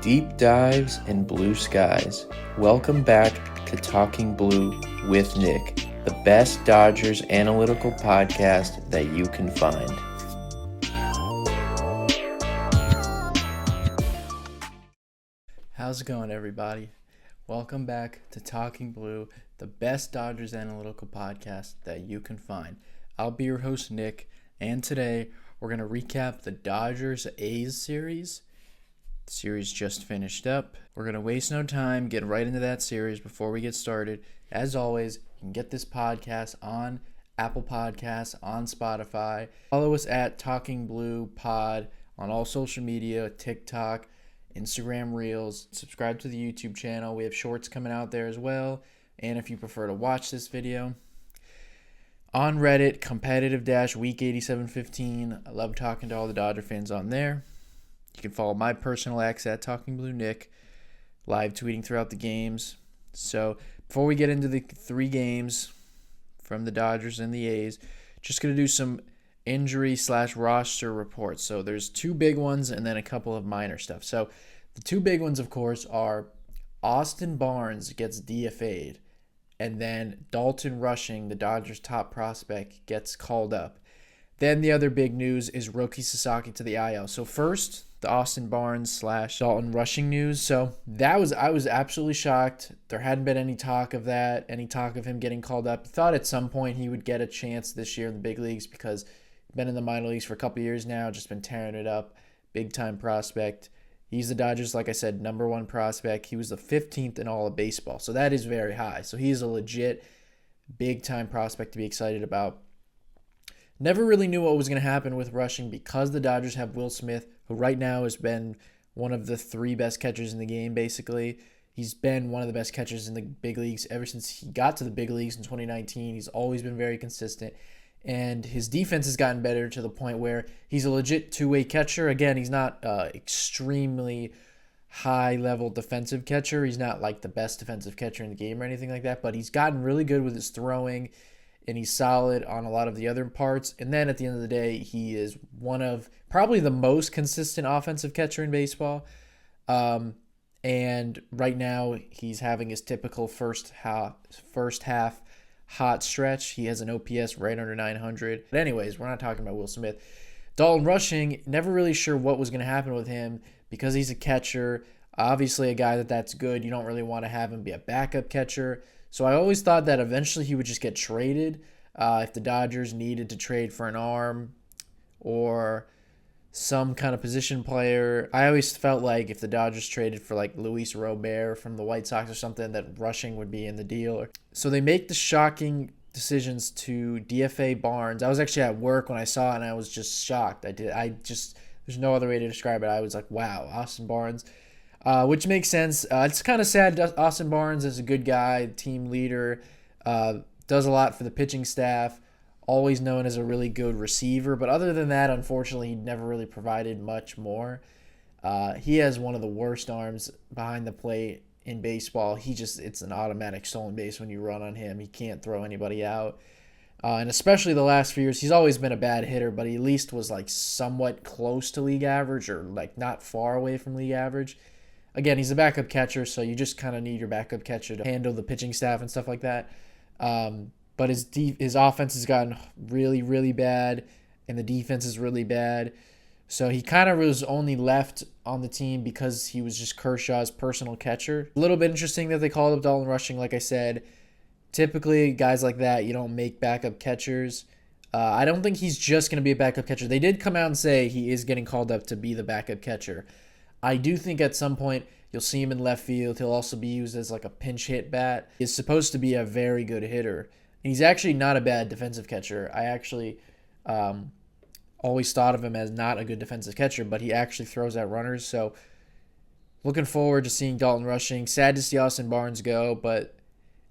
Deep dives and blue skies. Welcome back to Talking Blue with Nick, the best Dodgers analytical podcast that you can find. How's it going, everybody? Welcome back to Talking Blue, the best Dodgers analytical podcast that you can find. I'll be your host, Nick, and today we're going to recap the Dodgers-A's series. The series just finished up. We're going to waste no time, get right into that series before we get started. As always, you can get this podcast on Apple Podcasts, on Spotify. Follow us at Talking Blue Pod on all social media, TikTok, Instagram Reels. Subscribe to the YouTube channel. We have shorts coming out there as well. And if you prefer to watch this video, on Reddit, competitive-week8715. I love talking to all the Dodger fans on there. You can follow my personal X at Talking Blue Nick, live tweeting throughout the games. So before we get into the three games from the Dodgers and the A's, just going to do some injury/roster reports. So there's two big ones and then a couple of minor stuff. So the two big ones, of course, are Austin Barnes gets DFA'd, and then Dalton Rushing, the Dodgers' top prospect, gets called up. Then the other big news is Roki Sasaki to the IL. So first, the Austin Barnes/Dalton Rushing news. So I was absolutely shocked. There hadn't been any talk of that, any talk of him getting called up. Thought at some point he would get a chance this year in the big leagues because he's been in the minor leagues for a couple years now, just been tearing it up. Big time prospect. He's the Dodgers, like I said, number one prospect. He was the 15th in all of baseball. So that is very high. So he's a legit big time prospect to be excited about. Never really knew what was going to happen with Rushing because the Dodgers have Will Smith, who right now has been one of the three best catchers in the game, basically. He's been one of the best catchers in the big leagues ever since he got to the big leagues in 2019. He's always been very consistent, and his defense has gotten better to the point where he's a legit two-way catcher. Again, he's not extremely high-level defensive catcher. He's not like the best defensive catcher in the game or anything like that, but he's gotten really good with his throwing, and he's solid on a lot of the other parts. And then at the end of the day, he is one of probably the most consistent offensive catcher in baseball. And right now, he's having his typical first half hot stretch. He has an OPS right under 900. But anyways, we're not talking about Will Smith. Dalton Rushing, never really sure what was going to happen with him because he's a catcher. Obviously, a guy that's good. You don't really want to have him be a backup catcher. So I always thought that eventually he would just get traded if the Dodgers needed to trade for an arm or some kind of position player. I always felt like if the Dodgers traded for like Luis Robert from the White Sox or something, that Rushing would be in the deal. So they make the shocking decisions to DFA Barnes. I was actually at work when I saw it, and I was just shocked. There's no other way to describe it. I was like, wow, Austin Barnes. Which makes sense. It's kind of sad. Austin Barnes is a good guy, team leader, does a lot for the pitching staff, always known as a really good receiver. But other than that, unfortunately, he never really provided much more. He has one of the worst arms behind the plate in baseball. It's an automatic stolen base when you run on him. He can't throw anybody out. And especially the last few years, he's always been a bad hitter, but he at least was like somewhat close to league average or like not far away from league average. Again, he's a backup catcher, so you just kind of need your backup catcher to handle the pitching staff and stuff like that. But his offense has gotten really, really bad, and the defense is really bad. So he kind of was only left on the team because he was just Kershaw's personal catcher. A little bit interesting that they called up Dalton Rushing, like I said. Typically, guys like that, you don't make backup catchers. I don't think he's just going to be a backup catcher. They did come out and say he is getting called up to be the backup catcher. I do think at some point you'll see him in left field. He'll also be used as like a pinch hit bat. He's supposed to be a very good hitter. And he's actually not a bad defensive catcher. I actually always thought of him as not a good defensive catcher, but he actually throws out runners. So looking forward to seeing Dalton Rushing. Sad to see Austin Barnes go, but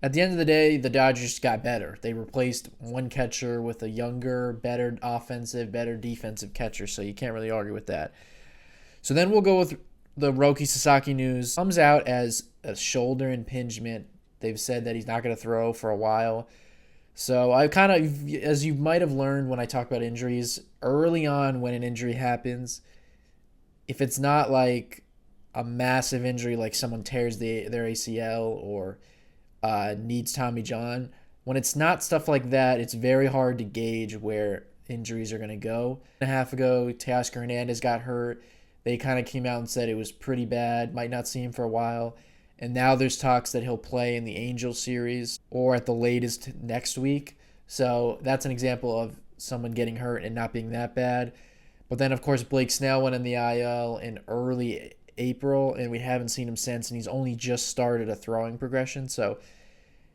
at the end of the day, the Dodgers got better. They replaced one catcher with a younger, better offensive, better defensive catcher, so you can't really argue with that. So then we'll go with the Roki Sasaki news. Comes out as a shoulder impingement. They've said that he's not going to throw for a while. So I kind of, as you might have learned when I talk about injuries, early on when an injury happens, if it's not like a massive injury like someone tears their ACL or needs Tommy John, when it's not stuff like that, it's very hard to gauge where injuries are going to go. A half ago, Teoscar Hernandez got hurt. They kind of came out and said it was pretty bad, might not see him for a while. And now there's talks that he'll play in the Angels series or at the latest next week. So that's an example of someone getting hurt and not being that bad. But then, of course, Blake Snell went in the IL in early April, and we haven't seen him since, and he's only just started a throwing progression. So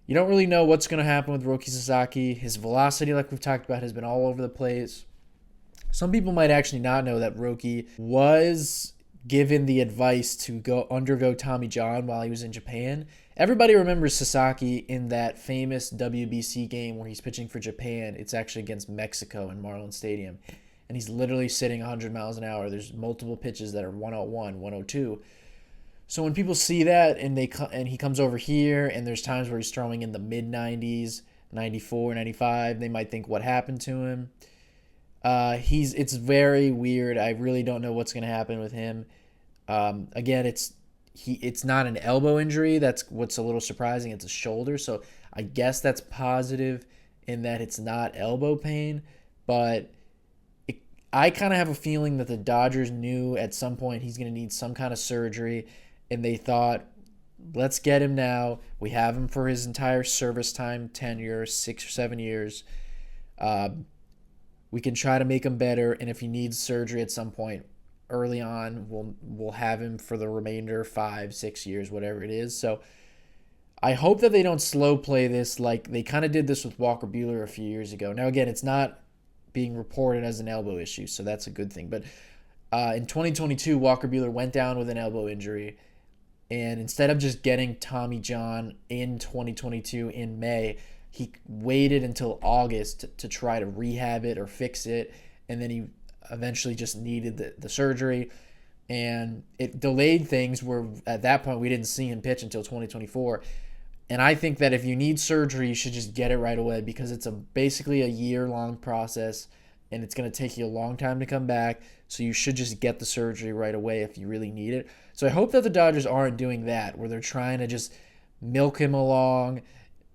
you don't really know what's going to happen with Roki Sasaki. His velocity, like we've talked about, has been all over the place. Some people might actually not know that Roki was given the advice to go undergo Tommy John while he was in Japan. Everybody remembers Sasaki in that famous WBC game where he's pitching for Japan. It's actually against Mexico in Marlins Stadium. And he's literally sitting 100 miles an hour. There's multiple pitches that are 101, 102. So when people see that and he comes over here and there's times where he's throwing in the mid 90s, 94, 95, they might think what happened to him. It's very weird. I really don't know what's going to happen with him. Again, it's not an elbow injury. That's what's a little surprising. It's a shoulder, so I guess that's positive in that it's not elbow pain. But I kind of have a feeling that the Dodgers knew at some point he's going to need some kind of surgery, and they thought, let's get him now. We have him for his entire service time tenure, 6 or 7 years. We can try to make him better, and if he needs surgery at some point early on, we'll have him for the remainder 5, 6 years, whatever it is. So I hope that they don't slow play this like they kind of did this with Walker Buehler a few years ago. Now, again, it's not being reported as an elbow issue, so that's a good thing. But in 2022, Walker Buehler went down with an elbow injury, and instead of just getting Tommy John in 2022 in May, he waited until August to try to rehab it or fix it, and then he eventually just needed the surgery, and it delayed things where at that point we didn't see him pitch until 2024. And I think that if you need surgery, you should just get it right away because it's basically a year-long process, and it's going to take you a long time to come back, so you should just get the surgery right away if you really need it. So I hope that the Dodgers aren't doing that, where they're trying to just milk him along,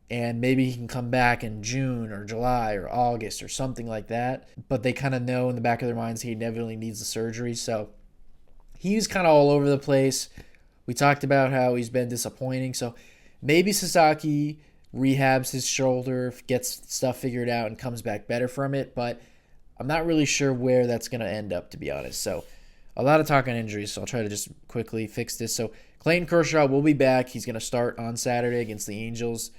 and maybe he can come back in June or July or August or something like that. But they kind of know in the back of their minds he inevitably needs the surgery. So he's kind of all over the place. We talked about how he's been disappointing. So maybe Sasaki rehabs his shoulder, gets stuff figured out, and comes back better from it. But I'm not really sure where that's going to end up, to be honest. So a lot of talk on injuries, so I'll try to just quickly fix this. So Clayton Kershaw will be back. He's going to start on Saturday against the Angels.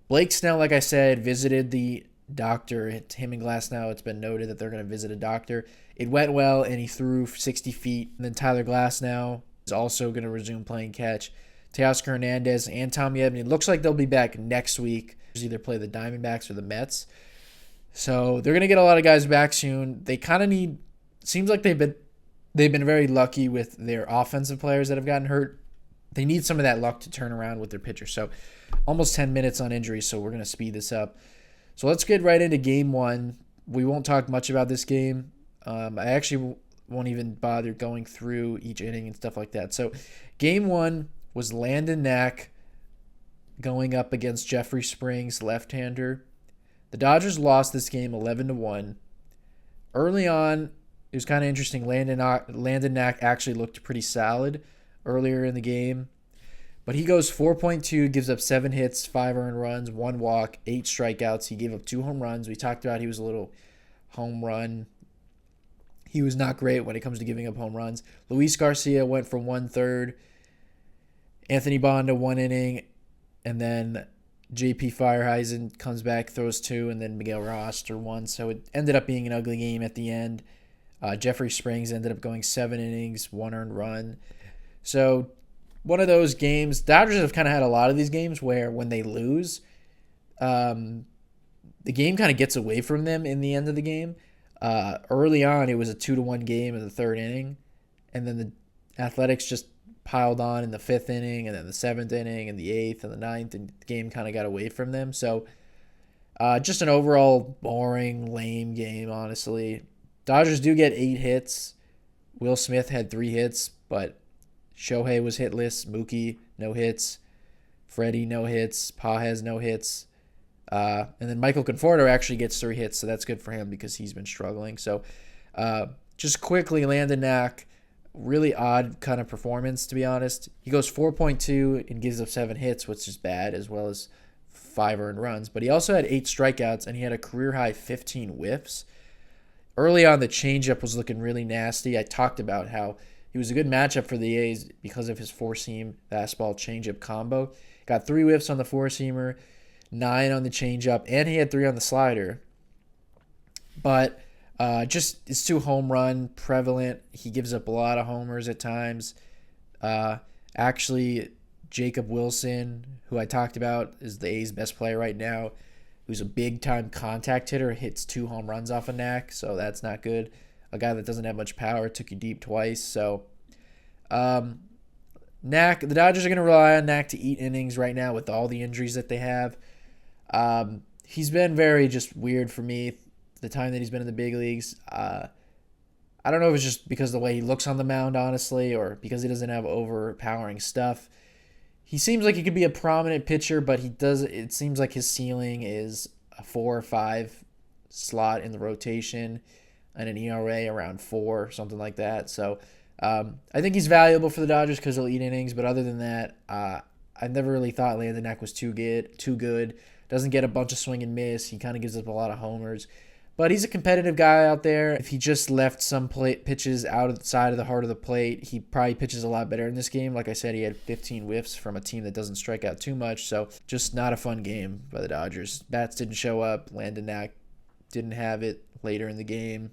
Blake Snell, like I said, visited the doctor. Him and Glasnow, it's been noted that they're going to visit a doctor. It went well, and he threw 60 feet. And then Tyler Glasnow is also going to resume playing catch. Teoscar Hernandez and Tommy Edman. It looks like they'll be back next week. Either play the Diamondbacks or the Mets. So they're going to get a lot of guys back soon. They kind of need. Seems like they've been very lucky with their offensive players that have gotten hurt. They need some of that luck to turn around with their pitchers. So almost 10 minutes on injuries, so we're going to speed this up. So let's get right into Game 1. We won't talk much about this game. I actually won't even bother going through each inning and stuff like that. So Game 1 was Landon Knack going up against Jeffrey Springs, left-hander. The Dodgers lost this game 11-1. Early on, it was kind of interesting. Landon Knack actually looked pretty solid earlier in the game. But he goes 4.2, gives up 7 hits, 5 earned runs, 1 walk, 8 strikeouts. He gave up 2 home runs. We talked about he was a little home run. He was not great when it comes to giving up home runs. Luis Garcia went for 1/3. Anthony Bonda 1 inning. And then J.P. Fireheisen comes back, throws 2, and then Miguel Rojas threw 1. So it ended up being an ugly game at the end. Jeffrey Springs ended up going 7 innings, 1 earned run. So one of those games, Dodgers have kind of had a lot of these games where when they lose, the game kind of gets away from them in the end of the game. Early on, it was a 2-1 game in the 3rd inning, and then the Athletics just piled on in the 5th inning, and then the 7th inning, and the 8th, and the 9th, and the game kind of got away from them. So Just an overall boring, lame game, honestly. Dodgers do get 8 hits. Will Smith had 3 hits, but Shohei was hitless. Mookie, no hits. Freddie, no hits. Pages, no hits. And then Michael Conforto actually gets 3 hits, so that's good for him because he's been struggling. So just quickly, Landon Knack, really odd kind of performance, to be honest. He goes 4.2 and gives up 7 hits, which is bad, as well as 5 earned runs. But he also had 8 strikeouts, and he had a career-high 15 whiffs. Early on, the changeup was looking really nasty. I talked about how he was a good matchup for the A's because of his four-seam fastball changeup combo. Got 3 whiffs on the four-seamer, 9 on the changeup, and he had 3 on the slider. But just it's too home run prevalent. He gives up a lot of homers at times. Actually, Jacob Wilson, who I talked about, is the A's best player right now, who's a big-time contact hitter, hits 2 home runs off of Knack, so that's not good. A guy that doesn't have much power took you deep twice. So Knack, the Dodgers are going to rely on Knack to eat innings right now with all the injuries that they have. He's been very just weird for me the time that he's been in the big leagues. I don't know if it's just because of the way he looks on the mound, honestly, or because he doesn't have overpowering stuff. He seems like he could be a prominent pitcher, but it seems like his ceiling is a 4 or 5 slot in the rotation and an ERA around 4, something like that. So I think he's valuable for the Dodgers because he'll eat innings, but other than that, I never really thought Landon Knack was too good. Doesn't get a bunch of swing and miss. He kind of gives up a lot of homers. But he's a competitive guy out there. If he just left some pitches out of the side of the heart of the plate, he probably pitches a lot better in this game. Like I said, he had 15 whiffs from a team that doesn't strike out too much. So just not a fun game by the Dodgers. Bats didn't show up. Landon Knack didn't have it later in the game.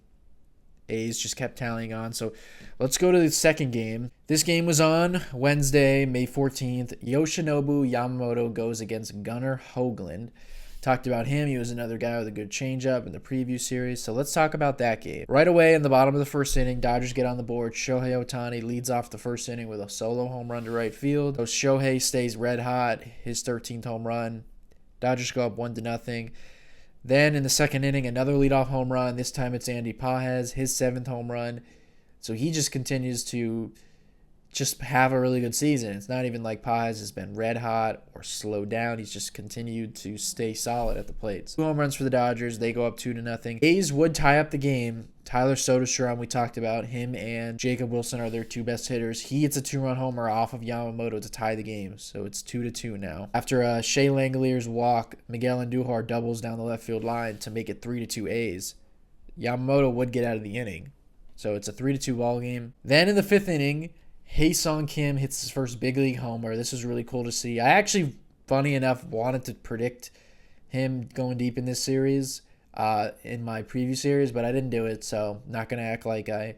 A's just kept tallying on. So let's go to the second game. This game was on Wednesday, May 14th. Yoshinobu Yamamoto goes against Gunnar Hoagland. Talked about him. He was another guy with a good changeup in the preview series. So let's talk about that game. Right away in the bottom of the first inning, Dodgers get on the board. Shohei Ohtani leads off the first inning with a solo home run to right field. So Shohei stays red hot, his 13th home run. Dodgers go up 1-0. Then in the second inning, another leadoff home run. This time it's Andy Pages, his 7th home run. So he just continues to just have a really good season. It's not even like Pages has been red hot or slowed down. He's just continued to stay solid at the plate. 2 home runs for the Dodgers. They go up 2-0. A's would tie up the game. Tyler Soderstrom, we talked about him, and Jacob Wilson are their 2 best hitters. He hits a 2-run homer off of Yamamoto to tie the game, so it's 2-2 now. After Shea Langolier's walk, Miguel Andujar doubles down the left field line to make it 3-2 A's. Yamamoto would get out of the inning, so it's a 3-2 ball game. Then in the 5th inning, Hae-Sung Kim hits his first big league homer. This is really cool to see. I actually, funny enough, wanted to predict him going deep in this series in my preview series, but I didn't do it, so not going to act like I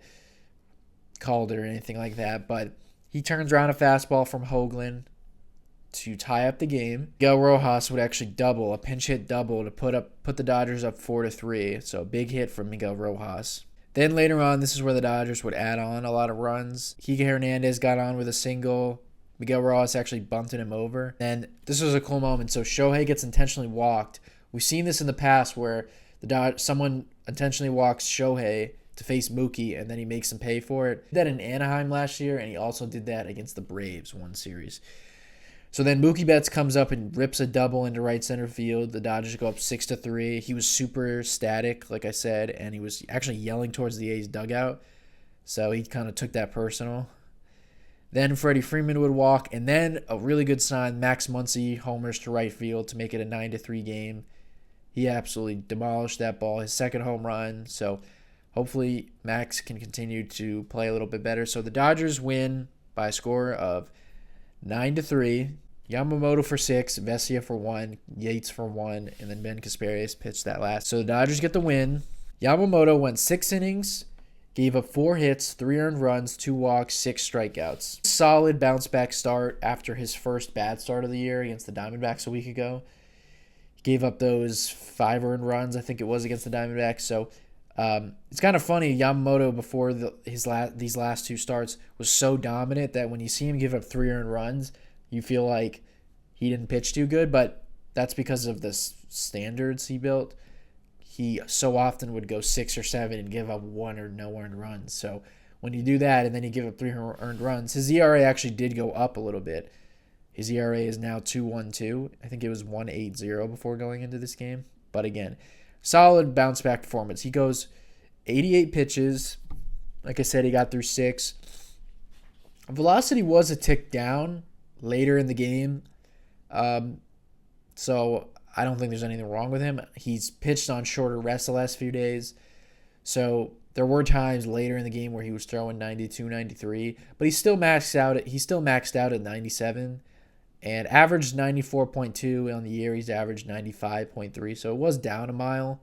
called it or anything like that. But he turns around a fastball from Hoagland to tie up the game. Miguel Rojas would actually double, a pinch hit double to put the Dodgers up 4-3. So a big hit from Miguel Rojas. Then later on, this is where the Dodgers would add on a lot of runs. Kike Hernandez got on with a single. Miguel Rojas actually bunted him over. And this was a cool moment. So Shohei gets intentionally walked. We've seen this in the past where someone intentionally walks Shohei to face Mookie, and then he makes him pay for it. He did that in Anaheim last year, and he also did that against the Braves one series. So then Mookie Betts comes up and rips a double into right center field. The Dodgers go up 6-3. He was super static, like I said, and he was actually yelling towards the A's dugout. So he kind of took that personal. Then Freddie Freeman would walk, and then a really good sign, Max Muncy homers to right field to make it a 9-3 game. He absolutely demolished that ball, his 2nd home run. So hopefully Max can continue to play a little bit better. So the Dodgers win by a score of 9-3. Yamamoto for 6, Vesia for 1, Yates for 1, and then Ben Casparius pitched that last. So the Dodgers get the win. Yamamoto went 6 innings, gave up 4 hits, 3 earned runs, 2 walks, 6 strikeouts. Solid bounce-back start after his first bad start of the year against the Diamondbacks a week ago. He gave up those 5 earned runs, I think it was, against the Diamondbacks. So it's kind of funny. Yamamoto, before these last 2 starts, was so dominant that when you see him give up 3 earned runs, you feel like he didn't pitch too good. But that's because of the standards he built. He so often would go 6 or 7 and give up 1 or no earned runs. So when you do that and then you give up 3 earned runs, his ERA actually did go up a little bit. His ERA is now 2.12. I think it was 1.80 before going into this game. But again, solid bounce back performance. He goes 88 pitches. Like I said, he got through 6. Velocity was a tick down later in the game. So I don't think there's anything wrong with him. He's pitched on shorter rests the last few days. So there were times later in the game where he was throwing 92, 93, but he's still maxed out at 97 and averaged 94.2 on the year. He's averaged 95.3. So it was down a mile,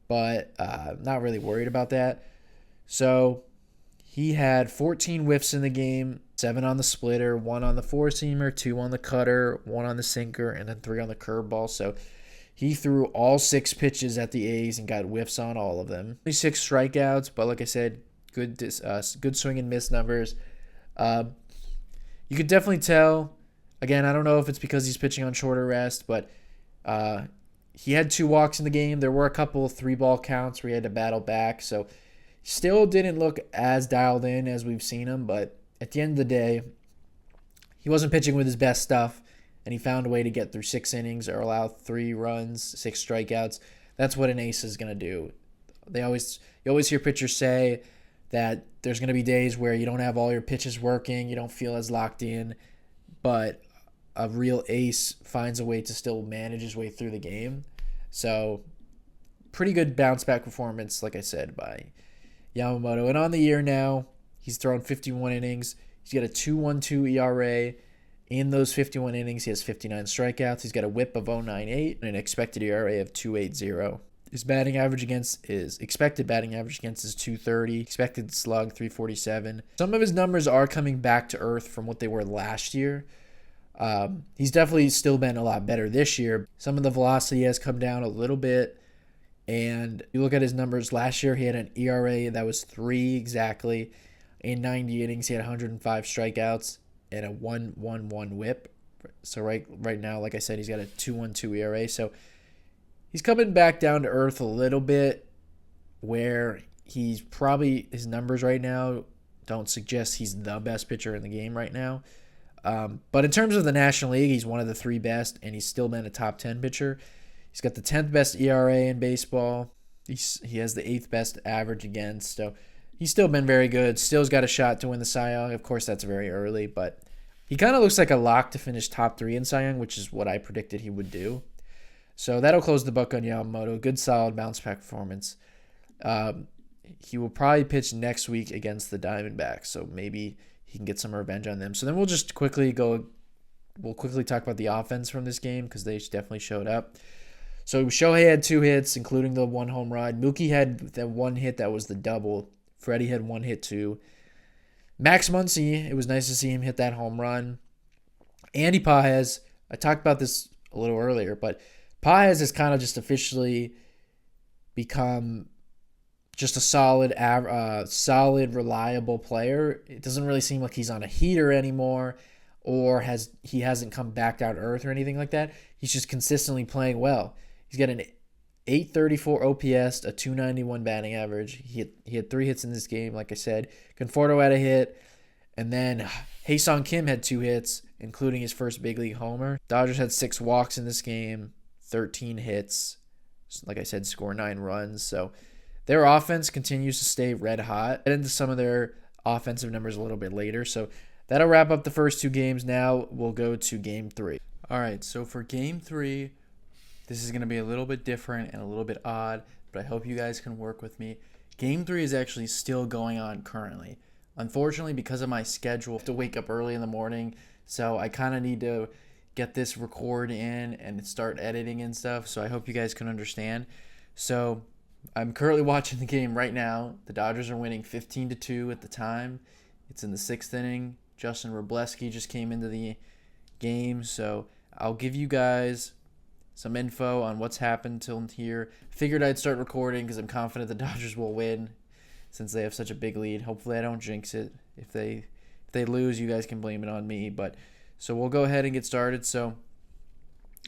but not really worried about that. So he had 14 whiffs in the game, 7 on the splitter, 1 on the four-seamer, 2 on the cutter, 1 on the sinker, and then 3 on the curveball. So he threw all 6 pitches at the A's and got whiffs on all of them. Only 6 strikeouts, but like I said, good swing and miss numbers. You could definitely tell. Again, I don't know if it's because he's pitching on shorter rest, but he had 2 walks in the game. There were a couple of 3-ball counts where he had to battle back, so still didn't look as dialed in as we've seen him, but at the end of the day, he wasn't pitching with his best stuff, and he found a way to get through 6 innings or allow 3 runs, 6 strikeouts. That's what an ace is going to do. You always hear pitchers say that there's going to be days where you don't have all your pitches working, you don't feel as locked in, but a real ace finds a way to still manage his way through the game. So pretty good bounce back performance, like I said, by Yamamoto. And on the year now, he's thrown 51 innings. He's got a 2.12 ERA. In those 51 innings, he has 59 strikeouts. He's got a whip of 0.98 and an expected ERA of 2.80. His expected batting average against is 230. Expected slug 347. Some of his numbers are coming back to earth from what they were last year. He's definitely still been a lot better this year. Some of the velocity has come down a little bit. And you look at his numbers last year, he had an ERA that was 3 exactly. In 90 innings, he had 105 strikeouts and a 1.11 whip. So right now, like I said, he's got a 2.12 ERA. So he's coming back down to earth a little bit, where his numbers right now don't suggest he's the best pitcher in the game right now. But in terms of the National League, he's one of the 3 best, and he's still been a top 10 pitcher. He's got the 10th best ERA in baseball. He has the 8th best average against. So he's still been very good. Still's got a shot to win the Cy Young. Of course, that's very early, but he kind of looks like a lock to finish top 3 in Cy Young, which is what I predicted he would do. So that'll close the book on Yamamoto. Good, solid bounce back performance. He will probably pitch next week against the Diamondbacks, so maybe he can get some revenge on them. So then we'll quickly talk about the offense from this game because they definitely showed up. So Shohei had 2 hits, including the 1 home run. Mookie had that 1 hit that was the double. Freddie had 1 hit too. Max Muncy, it was nice to see him hit that home run. Andy Pages, I talked about this a little earlier, but Pages has kind of just officially become just a solid, reliable player. It doesn't really seem like he's on a heater anymore, or he hasn't come back down to earth or anything like that. He's just consistently playing well. He's got an 834 OPS, a 291 batting average. He had 3 hits in this game, like I said. Conforto had a hit, and then Hae-Sung Kim had 2 hits, including his first big league homer. Dodgers had 6 walks in this game, 13 hits. Like I said, score 9 runs. So their offense continues to stay red hot. Get into some of their offensive numbers a little bit later. So that'll wrap up the first 2 games. Now we'll go to Game 3. All right, so for Game 3, this is going to be a little bit different and a little bit odd, but I hope you guys can work with me. Game 3 is actually still going on currently. Unfortunately, because of my schedule, I have to wake up early in the morning, so I kind of need to get this record in and start editing and stuff, so I hope you guys can understand. So I'm currently watching the game right now. The Dodgers are winning 15-2 at the time. It's in the 6th inning. Justin Robleski just came into the game, so I'll give you guys some info on what's happened till here. Figured I'd start recording because I'm confident the Dodgers will win since they have such a big lead. Hopefully I don't jinx it. If they lose, you guys can blame it on me. But so we'll go ahead and get started. So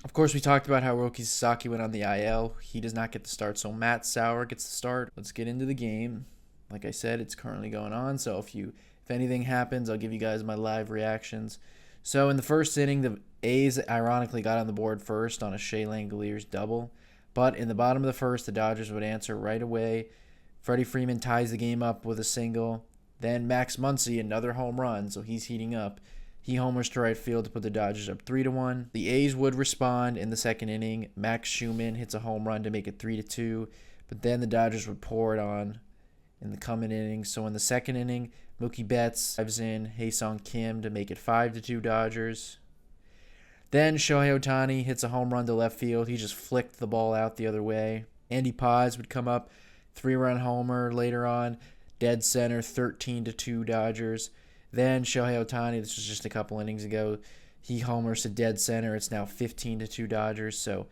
Of course, we talked about how Roki Sasaki went on the IL. He does not get the start, so Matt Sauer gets the start. Let's get into the game. Like I said, it's currently going on, so if anything happens, I'll give you guys my live reactions. So in the first inning, the A's ironically got on the board first on a Shea Langoliers double. But in the bottom of the first, the Dodgers would answer right away. Freddie Freeman ties the game up with a single. Then Max Muncy, another home run, so he's heating up. He homers to right field to put the Dodgers up 3-1. The A's would respond in the second inning. Max Schumann hits a home run to make it 3-2. But then the Dodgers would pour it on in the coming innings. So in the second inning, Mookie Betts drives in Hae-Sung Kim to make it 5-2 Dodgers. Then Shohei Ohtani hits a home run to left field. He just flicked the ball out the other way. Andy Paz would come up, 3-run homer later on. Dead center, 13-2 Dodgers. Then Shohei Ohtani, this was just a couple innings ago, he homers to dead center. It's now 15-2 Dodgers. So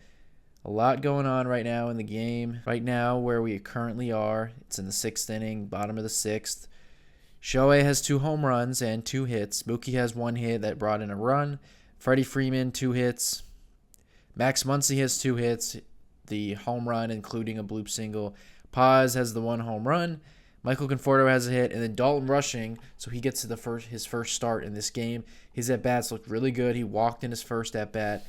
a lot going on right now in the game. Right now, where we currently are, it's in the sixth inning, bottom of the sixth. Shohei has 2 home runs and 2 hits. Mookie has 1 hit that brought in a run. Freddie Freeman, 2 hits. Max Muncy has 2 hits, the home run including a bloop single. Paz has the 1 home run. Michael Conforto has a hit, and then Dalton Rushing, so he gets to his first start in this game. His at-bats looked really good. He walked in his first at-bat,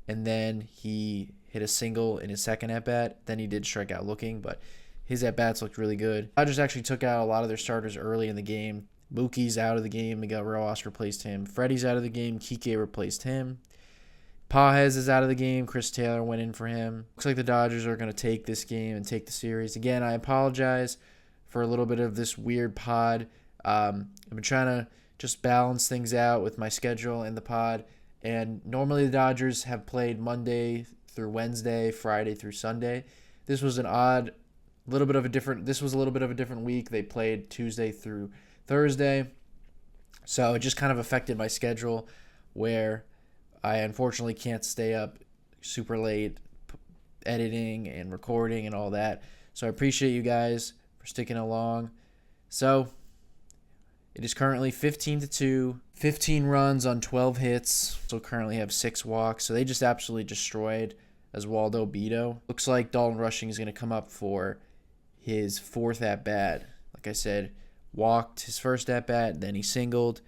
and then he hit a single in his second at-bat. Then he did strike out looking, but his at-bats looked really good. Dodgers actually took out a lot of their starters early in the game. Mookie's out of the game. Miguel Rojas replaced him. Freddie's out of the game. Kike replaced him. Paez is out of the game. Chris Taylor went in for him. Looks like the Dodgers are going to take this game and take the series. Again, I apologize for a little bit of this weird pod. I've been trying to just balance things out with my schedule and the pod. And normally the Dodgers have played Monday through Wednesday, Friday through Sunday. This was a little bit of a different week. They played Tuesday through Thursday. So it just kind of affected my schedule where I unfortunately can't stay up super late editing and recording and all that. So I appreciate you guys for sticking along. So it is currently 15-2, 15 runs on 12 hits. So currently have 6 walks. So they just absolutely destroyed Oswaldo Bido. Looks like Dalton Rushing is going to come up for his 4th at-bat. Like I said, walked his first at-bat, then he singled,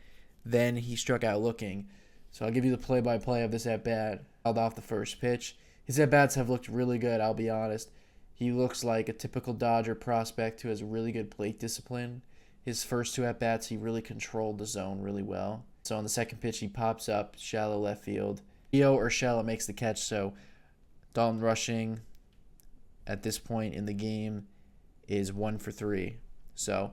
then he struck out looking. So I'll give you the play-by-play of this at-bat. Held off the first pitch. His at-bats have looked really good, I'll be honest. He looks like a typical Dodger prospect who has really good plate discipline. His first 2 at-bats, he really controlled the zone really well. So on the second pitch, he pops up, shallow left field. Leo Urshela makes the catch, so Dalton Rushing at this point in the game is 1 for 3. So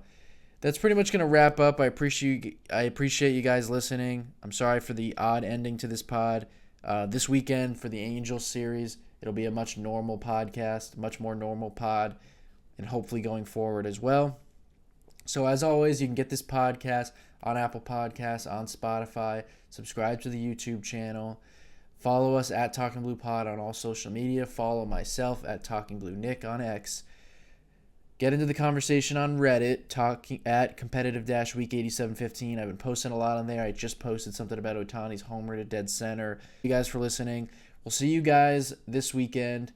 that's pretty much going to wrap up. I appreciate you guys listening. I'm sorry for the odd ending to this pod. This weekend for the Angels series, it'll be a much more normal pod, and hopefully going forward as well. So as always, you can get this podcast on Apple Podcasts, on Spotify. Subscribe to the YouTube channel. Follow us at Talking Blue Pod on all social media. Follow myself at Talking Blue Nick on X. Get into the conversation on Reddit, talking at competitive-week8715. I've been posting a lot on there. I just posted something about Ohtani's homer to dead center. Thank you guys for listening. We'll see you guys this weekend.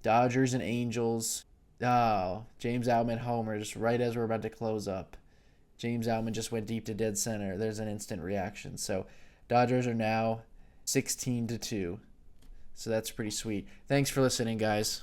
Dodgers and Angels. Oh, James Outman homer just right as we're about to close up. James Outman just went deep to dead center. There's an instant reaction. So Dodgers are now 16-2. So that's pretty sweet. Thanks for listening, guys.